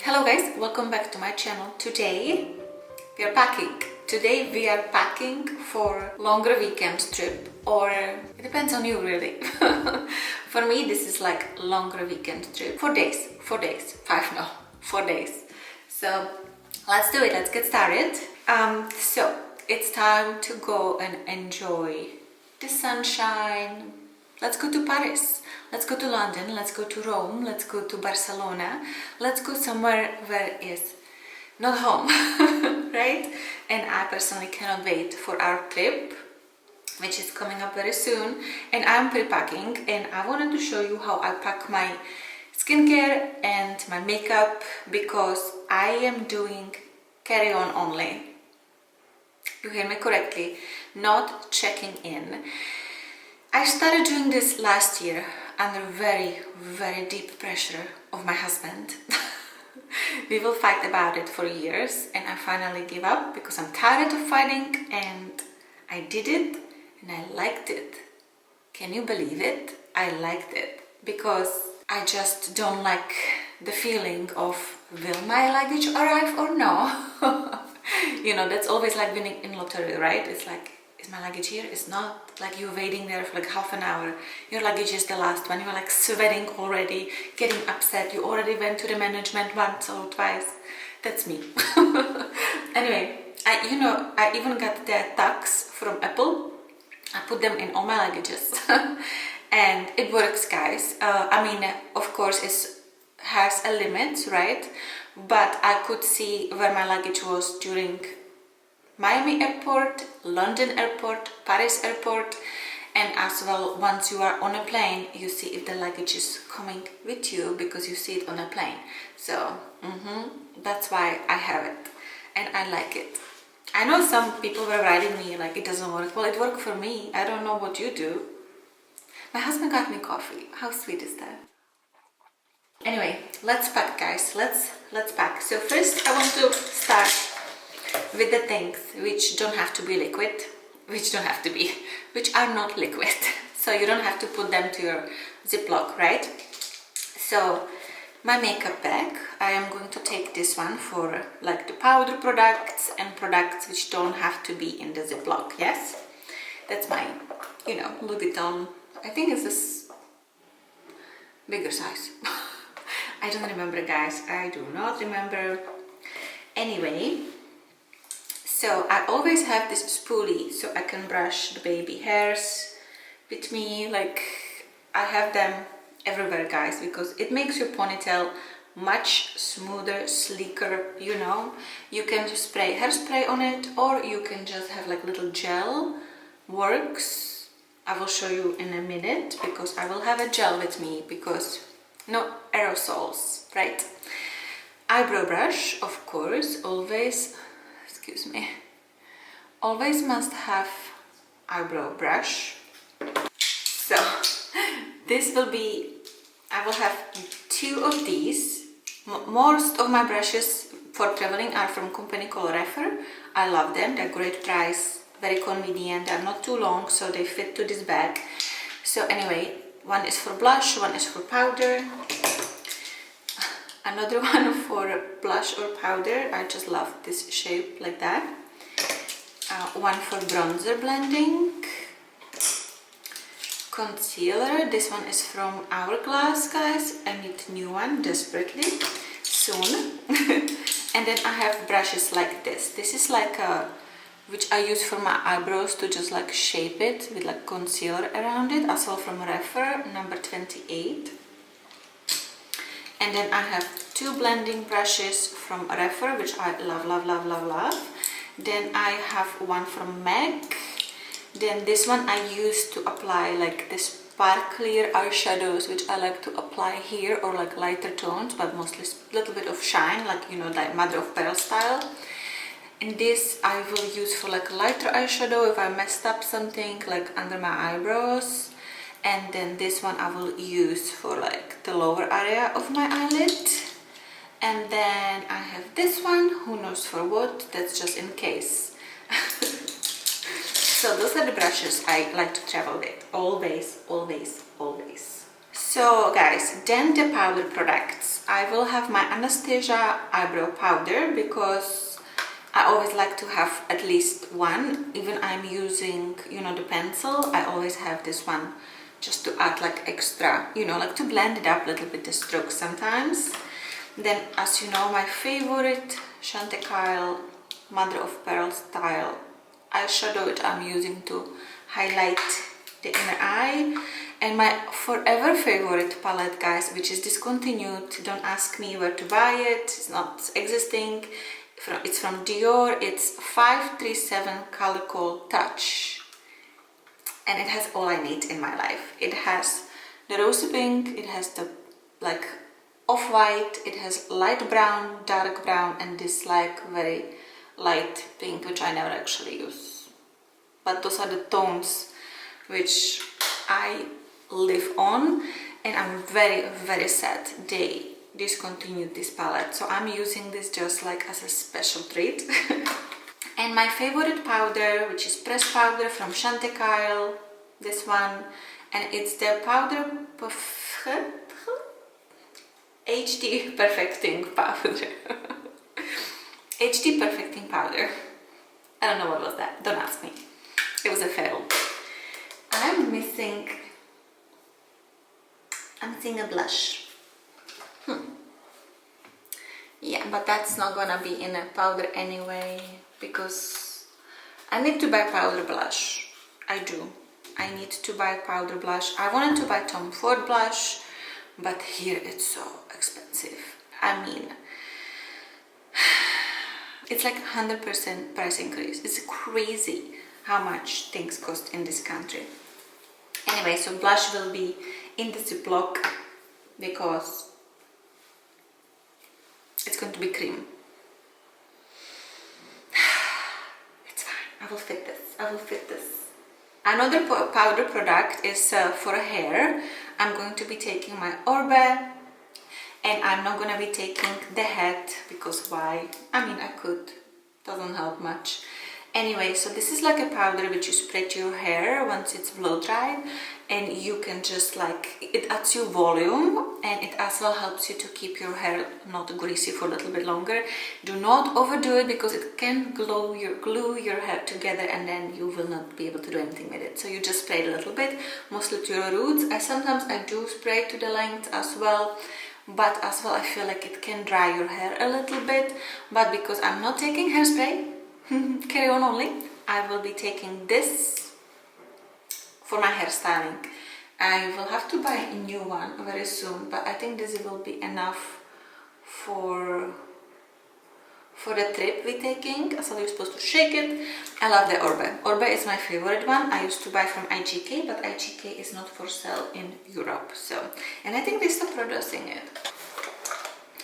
Hello guys, welcome back to my channel. Today we are packing. Today we are packing for longer weekend trip, or it depends on you really. For me this is like longer weekend trip. 4 days, 5 no, 4 days. So let's do it, let's get started. So it's time to go and enjoy the sunshine. Let's go to Paris, let's go to London, let's go to Rome, let's go to Barcelona, let's go somewhere where it's not home, right? And I personally cannot wait for our trip, which is coming up very soon. And I'm pre-packing, and I wanted to show you how I pack my skincare and my makeup, because I am doing carry-on only. You hear me correctly, not checking in. I started doing this last year under very, very deep pressure of my husband. We will fight about it for years, and I finally gave up because I'm tired of fighting, and I did it and I liked it. Can you believe it? I liked it because I just don't like the feeling of will my luggage arrive or no? You know, that's always like winning in lottery, right? It's like, is my luggage here? It's not. Like you're waiting there for like half an hour. Your luggage is the last one. You're like sweating already, getting upset. You already went to the management once or twice. That's me. Anyway, I even got the tags from Apple. I put them in all my luggages. And it works, guys. I mean, of course, it has a limit, right? But I could see where my luggage was during Miami airport, London airport, Paris airport, and as well once you are on a plane, you see if the luggage is coming with you because you see it on a plane. So that's why I have it, and I like it. I know some people were writing me like it doesn't work. Well, it worked for me. I don't know what you do. My husband got me coffee. How sweet is that? Anyway, let's pack, guys. Let's pack. So first I want to start with the things which don't have to be liquid, which are not liquid. So you don't have to put them to your Ziploc, right? So my makeup bag, I am going to take this one for like the powder products and products which don't have to be in the Ziploc, yes? That's my, Louis Vuitton. I think it's this bigger size. I don't remember, guys. I do not remember. Anyway, so I always have this spoolie so I can brush the baby hairs with me. Like I have them everywhere, guys, because it makes your ponytail much smoother, sleeker, you know. You can just spray hairspray on it, or you can just have like little gel. Works. I will show you in a minute because I will have a gel with me because no aerosols, right? Eyebrow brush, of course, always. Excuse me. Always must have eyebrow brush. So this will be, I will have 2 of these. Most of my brushes for traveling are from company called Refer. I love them. They're great price, very convenient. They're not too long, so they fit to this bag. So anyway, one is for blush, one is for powder. Another one for blush or powder. I just love this shape like that. One for bronzer blending. Concealer. This one is from Hourglass, guys. I need a new one desperately soon. And then I have brushes like this. This is like a, which I use for my eyebrows to just like shape it with like concealer around it. Also from Refer, number 28. And then I have 2 blending brushes from Refer, which I love, love, love, love, love. Then I have one from MAC. Then this one I use to apply like this sparklier eyeshadows, which I like to apply here, or like lighter tones, but mostly a little bit of shine, like, you know, like mother of pearl style. And this I will use for like lighter eyeshadow if I messed up something like under my eyebrows. And then this one I will use for like the lower area of my eyelid. And then I have this one, who knows for what, that's just in case. So those are the brushes I like to travel with, always, always, always. So guys, then the powder products. I will have my Anastasia eyebrow powder because I always like to have at least one. Even I'm using, you know, the pencil, I always have this one just to add like extra, you know, like to blend it up a little bit, the strokes sometimes. Then, as you know, my favorite Chantecaille Mother of Pearl style eyeshadow which I'm using to highlight the inner eye, and my forever favorite palette, guys, which is discontinued. Don't ask me where to buy it, it's not existing. It's from Dior. It's 537 Color Call Touch, and it has all I need in my life. It has the rosy pink, it has the like off-white, it has light brown, dark brown, and this like very light pink, which I never actually use. But those are the tones which I live on, and I'm very, very sad they discontinued this palette. So I'm using this just like as a special treat. And my favorite powder, which is pressed powder from Chantecaille, this one, and it's the powder HD perfecting powder. HD perfecting powder. I don't know what was that, don't ask me. It was a fail. I'm missing a blush. Yeah, but that's not gonna be in a powder anyway, because I need to buy powder blush. I do. I need to buy powder blush. I wanted to buy Tom Ford blush, but here it's so expensive. I mean, it's like 100% price increase. It's crazy how much things cost in this country. Anyway, so blush will be in the Ziploc because it's going to be cream. It's fine. I will fit this. I will fit this. Another powder product is for hair. I'm going to be taking my Orbe, and I'm not going to be taking the head because why? I mean, I could. Doesn't help much. Anyway, so this is like a powder which you spray to your hair once it's blow dried, and you can just like, it adds you volume, and it as well helps you to keep your hair not greasy for a little bit longer. Do not overdo it because it can glue your hair together, and then you will not be able to do anything with it. So you just spray it a little bit, mostly to your roots. Sometimes I do spray to the length as well, but as well I feel like it can dry your hair a little bit. But because I'm not taking hairspray, carry on only, I will be taking this for my hairstyling. I will have to buy a new one very soon, but I think this will be enough for the trip we're taking. So you're supposed to shake it. I love the Orbe. Orbe is my favorite one. I used to buy from IGK, but IGK is not for sale in Europe. So, and I think they stopped producing it.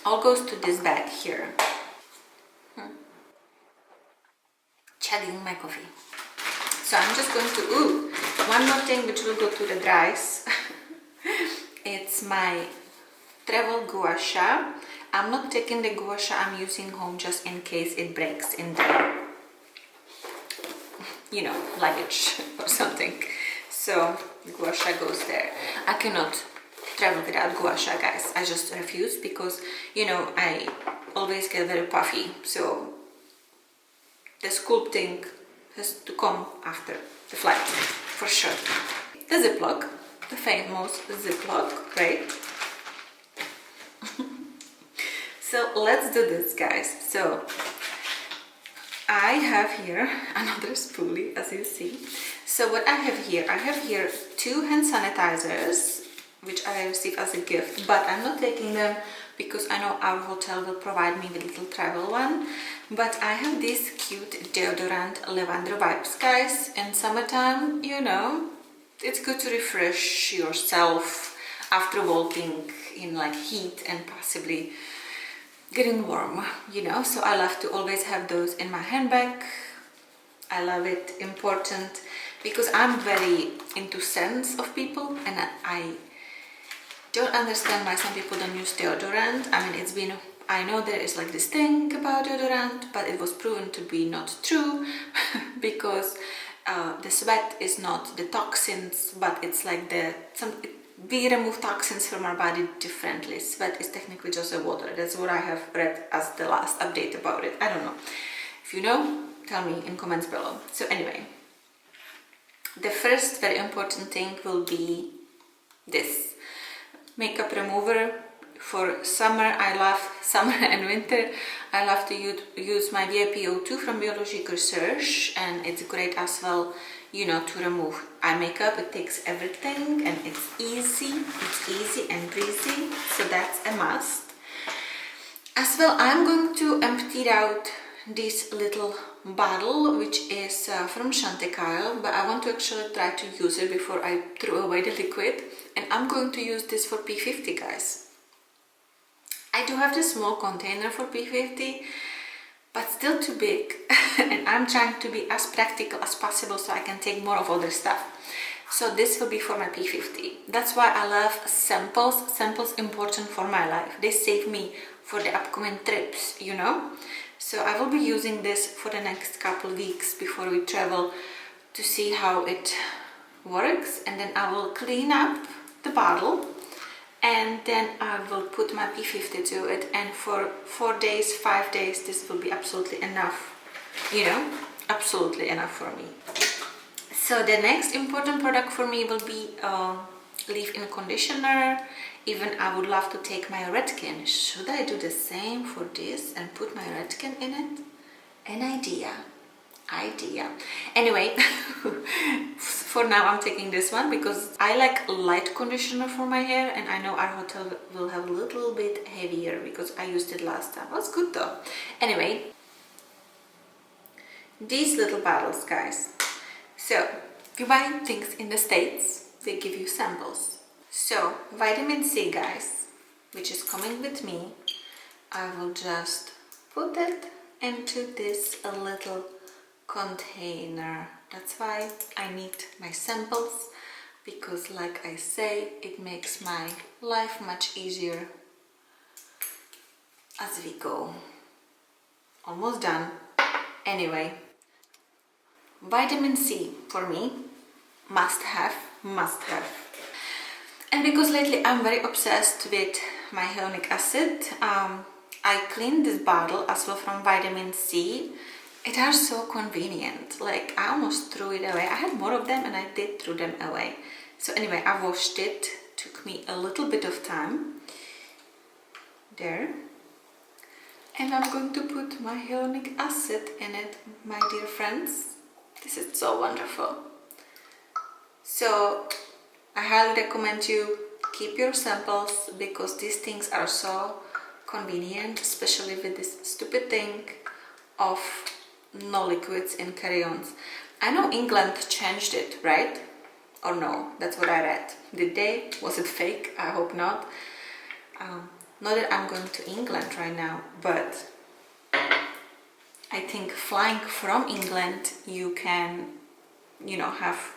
All goes to this bag here. Chugging my coffee. So I'm just going to, one more thing which will go to the dries. It's my travel gua sha. I'm not taking the gua sha I'm using home just in case it breaks in the, you know, luggage or something. So gua sha goes there. I cannot travel without gua sha, guys. I just refuse because, you know, I always get very puffy. So the sculpting has to come after the flight, for sure. The Ziploc, the famous Ziploc, right? So let's do this, guys. So I have here another spoolie, as you see. So what I have here 2 hand sanitizers, which I received as a gift, but I'm not taking them because I know our hotel will provide me with a little travel one. But I have this cute deodorant lavender vibes, guys. In summertime, you know, it's good to refresh yourself after walking in like heat and possibly getting warm, you know. So I love to always have those in my handbag. I love it, important, because I'm very into scents of people, and I don't understand why some people don't use deodorant. I mean, it's been, I know there is like this thing about deodorant, but it was proven to be not true because the sweat is not the toxins, but it's like we remove toxins from our body differently. Sweat is technically just a water. That's what I have read as the last update about it. I don't know. If you know, tell me in comments below. So anyway, the first very important thing will be this makeup remover. For summer, I love summer and winter. I love to use my VIP02 from Biologic Research, and it's great as well, you know, to remove eye makeup. It takes everything and it's easy and breezy, so that's a must. As well, I'm going to empty out this little bottle, which is from Chantecaille, but I want to actually try to use it before I throw away the liquid, and I'm going to use this for P50, guys. I do have this small container for P50, but still too big, and I'm trying to be as practical as possible so I can take more of other stuff. So this will be for my P50. That's why I love samples. Samples important for my life. They save me for the upcoming trips, you know. So I will be using this for the next couple weeks before we travel to see how it works, and then I will clean up the bottle, and then I will put my P50 to it, and for 4 days, 5 days, this will be absolutely enough, you know, absolutely enough for me. So the next important product for me will be leave-in conditioner. Even I would love to take my Redken. Should I do the same for this and put my Redken in it? An idea. Anyway, for now I'm taking this one because I like light conditioner for my hair, and I know our hotel will have a little bit heavier because I used it last time. It was good though. Anyway, these little bottles, guys. So if you buy things in the States, they give you samples. So vitamin C, guys, which is coming with me, I will just put it into this little container. That's why I need my samples, because like I say, it makes my life much easier as we go. Almost done. Anyway, vitamin C for me, must have. And because lately I'm very obsessed with my hyaluronic acid, I cleaned this bottle as well from vitamin C. It are so convenient, like I almost threw it away. I had more of them and I did throw them away. So anyway, I washed it, took me a little bit of time. There. And I'm going to put my hyaluronic acid in it, my dear friends. This is so wonderful. So I highly recommend you keep your samples, because these things are so convenient, especially with this stupid thing of no liquids in carry-ons. I know England changed it, right? Or no, that's what I read. Did they? Was it fake? I hope not. Not that I'm going to England right now, but I think flying from England you can, you know, have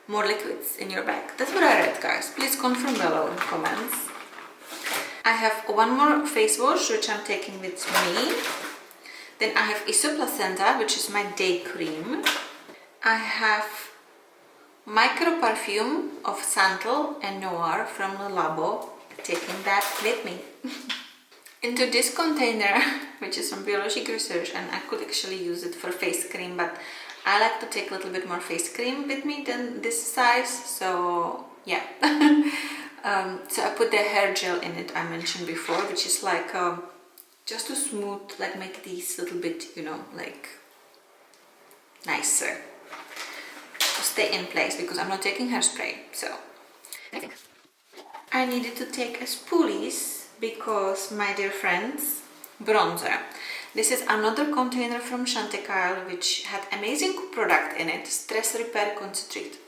more liquids in your bag. That's what I read, guys. Please confirm below in comments. I have one more face wash which I'm taking with me. Then I have Isoplacenta, which is my day cream. I have micro perfume of Santal and Noir from Le Labo, taking that with me. Into this container, which is from Biologic Research, and I could actually use it for face cream, but I like to take a little bit more face cream with me than this size, so yeah. So I put the hair gel in it I mentioned before, which is like just to smooth, like make these little bit, you know, like nicer to stay in place, because I'm not taking hairspray. So I needed to take a spoolies because, my dear friends, bronzer. This is another container from Chantecaille which had amazing product in it. Stress repair concentrate.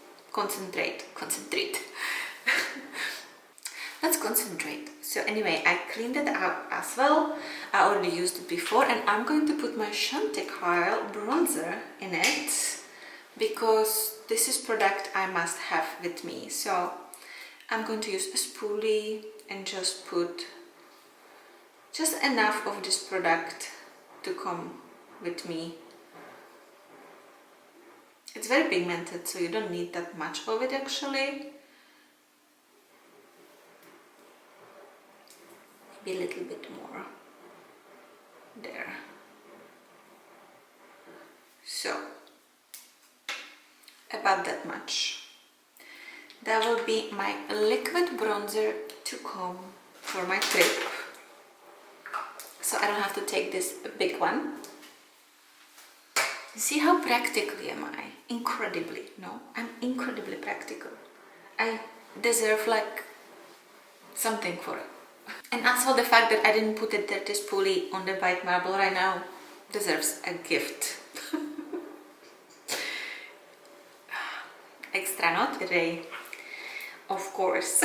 Let's concentrate. So anyway, I cleaned it out as well. I already used it before, and I'm going to put my Chantecaille bronzer in it because this is product I must have with me. So I'm going to use a spoolie and just put just enough of this product to come with me. It's very pigmented, so you don't need that much of it actually. be a little bit more there. So about that much. That will be my liquid bronzer to come for my trip, so I don't have to take this big one. See how practical am I? Incredibly, no? I'm incredibly practical. I deserve like something for it. And as for the fact that I didn't put a dirty spoolie on the white marble right now, deserves a gift. Extra not today, of course.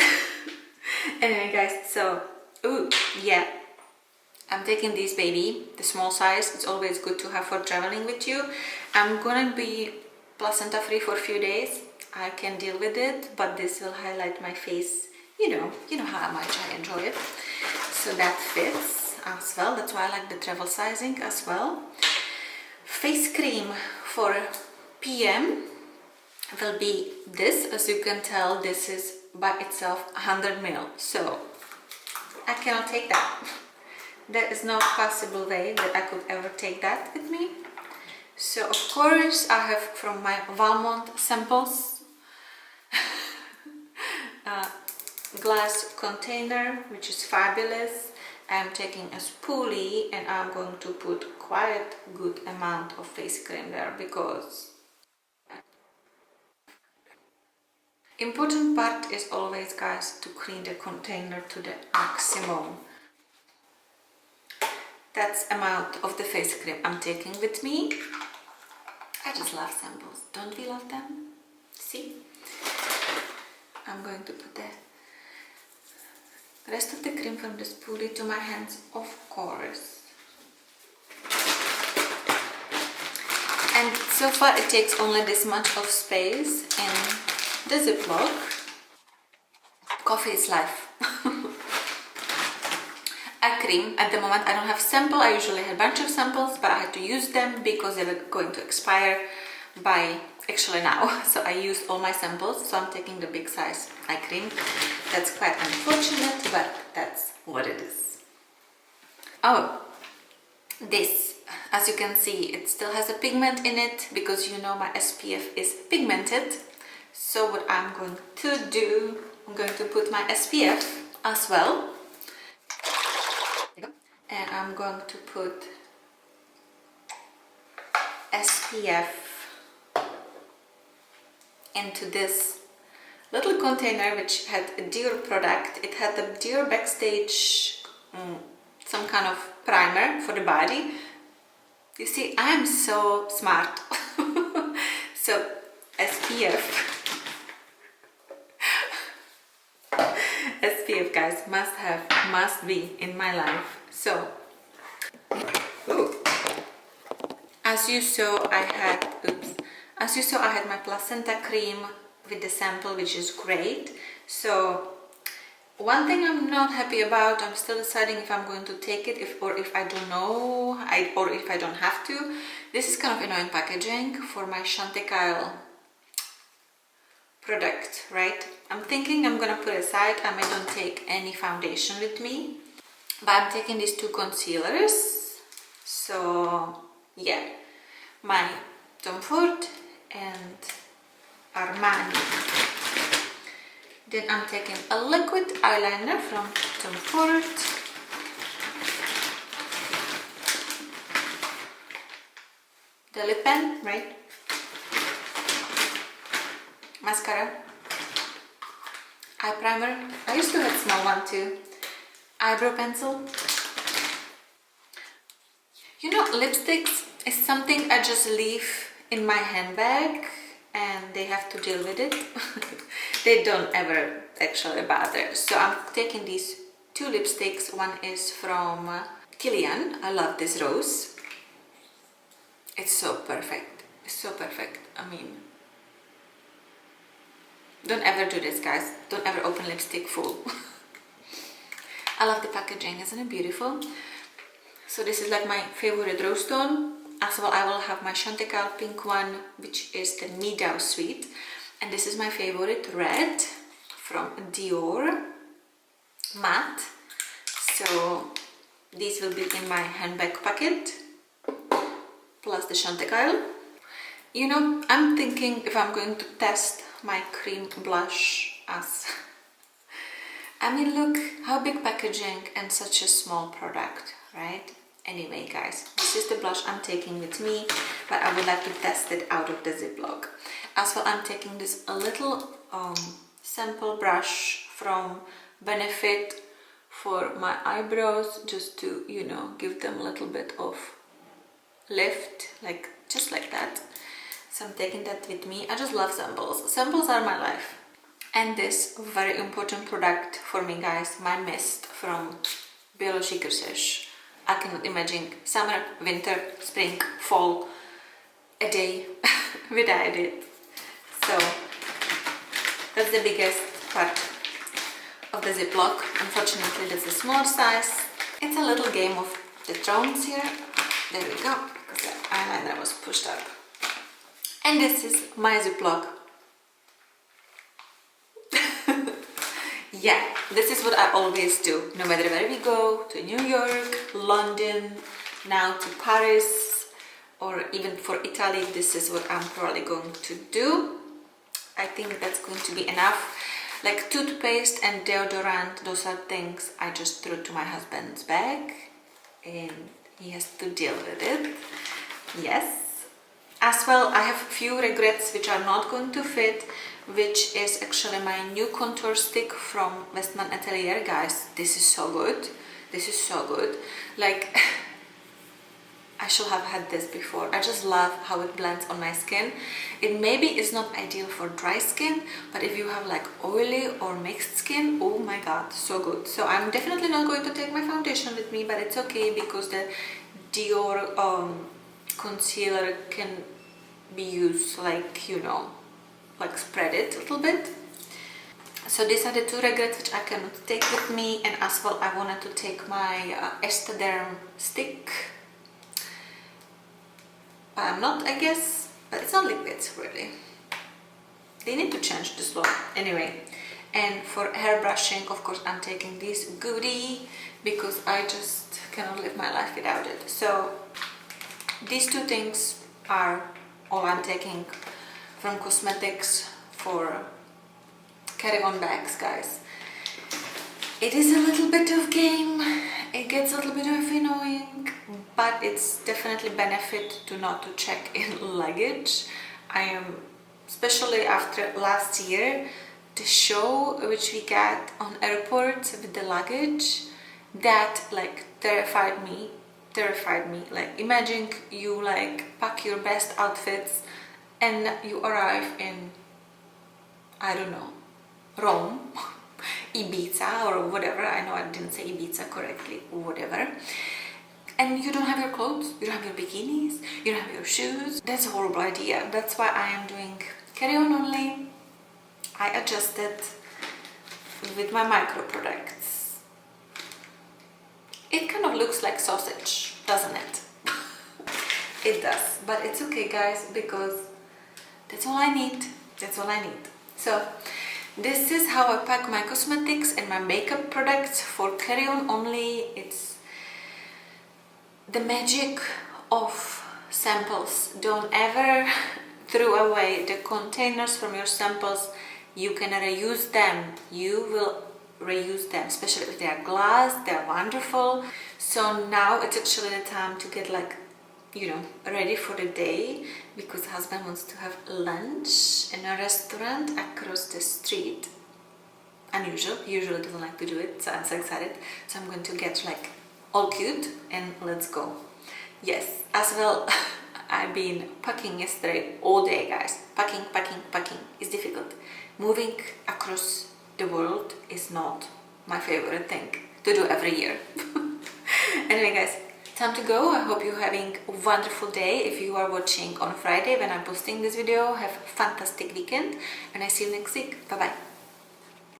Anyway guys, so, ooh, yeah. I'm taking this baby, the small size. It's always good to have for traveling with you. I'm gonna be placenta free for a few days. I can deal with it, but this will highlight my face. You know how much I enjoy it. So that fits as well. That's why I like the travel sizing as well. Face cream for PM will be this. As you can tell, this is by itself 100 ml. So I cannot take that. There is no possible way that I could ever take that with me. So of course I have from my Valmont samples glass container, which is fabulous. I'm taking a spoolie and I'm going to put quite good amount of face cream there, because important part is always, guys, to clean the container to the maximum. That's amount of the face cream I'm taking with me. I just love samples. Don't we love them? See? I'm going to put the rest of the cream from the spoolie to my hands, of course. And so far it takes only this much of space in the Ziploc. Coffee is life. A cream, at the moment I don't have sample. I usually had a bunch of samples, but I had to use them because they were going to expire by actually now. So I used all my samples, so I'm taking the big size eye cream. That's quite unfortunate, but that's what it is. Oh, this, as you can see, it still has a pigment in it because you know my SPF is pigmented. So what I'm going to do, I'm going to put my SPF as well. And I'm going to put SPF into this little container which had a Dior product. It had the Dior Backstage, some kind of primer for the body. You see, I am so smart. So SPF. SPF, guys, must be in my life. So, ooh. As you saw, I had my placenta cream with the sample, which is great. So, one thing I'm not happy about, I'm still deciding if I'm going to take it, if I don't know, or if I don't have to. This is kind of annoying packaging for my Chantecaille product, right? I'm thinking I'm gonna put it aside. I may not take any foundation with me, but I'm taking these two concealers. So yeah, my Tom Ford and Armani. Then I'm taking a liquid eyeliner from Tom Ford. The lip pen, right? Mascara, eye primer. I used to have a small one too. Eyebrow pencil. You know, lipsticks is something I just leave in my handbag and they have to deal with it. They don't ever actually bother. So I'm taking these two lipsticks. One is from Kilian. I love this rose. It's so perfect. It's so perfect. I mean, don't ever do this, guys. Don't ever open lipstick full. I love the packaging. Isn't it beautiful? So this is like my favorite rose tone. As well, I will have my Chantecaille pink one, which is the Meadow Sweet. And this is my favorite red from Dior matte. So these will be in my handbag pocket, plus the Chantecaille. You know, I'm thinking if I'm going to test my cream blush as... I mean, look, how big packaging and such a small product, right? Anyway, guys, this is the blush I'm taking with me, but I would like to test it out of the Ziploc. As well, I'm taking this a little sample brush from Benefit for my eyebrows, just to, you know, give them a little bit of lift, like just like that. So I'm taking that with me. I just love samples. Samples are my life. And this very important product for me, guys, my mist from Biological Sesh. I cannot imagine summer, winter, spring, fall, a day without it. So that's the biggest part of the Ziploc. Unfortunately, that's a small size. It's a little game of the thrones here. There we go, because the eyeliner was pushed up. And this is my Ziploc. Yeah, this is what I always do, no matter where we go, to New York, London, now to Paris, or even for Italy. This is what I'm probably going to do. I think that's going to be enough. Like toothpaste and deodorant, those are things I just threw to my husband's bag and he has to deal with it. Yes. As well, I have few regrets which are not going to fit, which is actually my new contour stick from Westman Atelier. Guys, this is so good. This is so good. Like, I should have had this before. I just love how it blends on my skin. It maybe is not ideal for dry skin, but if you have like oily or mixed skin, oh my god, so good. So I'm definitely not going to take my foundation with me, but it's okay because the Dior concealer can be used, like, you know, like spread it a little bit. So these are the two regrets which I cannot take with me. And as well, I wanted to take my Estaderm stick, but I'm not, I guess. But it's not liquids, really. They need to change this look anyway. And for hair brushing, of course, I'm taking this goodie because I just cannot live my life without it. So these two things are all I'm taking from cosmetics for carry-on bags, guys. It is a little bit of game, it gets a little bit of annoying, but it's definitely benefit to not to check in luggage. I am, especially after last year, the show which we got on airports with the luggage, that like terrified me. Like, imagine you like pack your best outfits and you arrive in, I don't know, Rome, Ibiza or whatever. I know I didn't say Ibiza correctly, whatever. And you don't have your clothes, you don't have your bikinis, you don't have your shoes. That's a horrible idea. That's why I am doing carry-on only. I adjusted with my micro products. It kind of looks like sausage, doesn't it? It does, but it's okay, guys, because that's all I need. That's all I need. So this is how I pack my cosmetics and my makeup products for carry-on only. It's the magic of samples. Don't ever throw away the containers from your samples. You can reuse them. You will reuse them, especially if they are glass. They're wonderful. So now it's actually the time to get, like, you know, ready for the day, because husband wants to have lunch in a restaurant across the street. Unusual, he usually doesn't like to do it, so I'm so excited. So I'm going to get like all cute and let's go. Yes, as well, I've been packing yesterday all day, guys. Packing is difficult. Moving across the world is not my favorite thing to do every year. Anyway, guys, time to go. I hope you're having a wonderful day. If you are watching on Friday when I'm posting this video, have a fantastic weekend and I see you next week. Bye bye.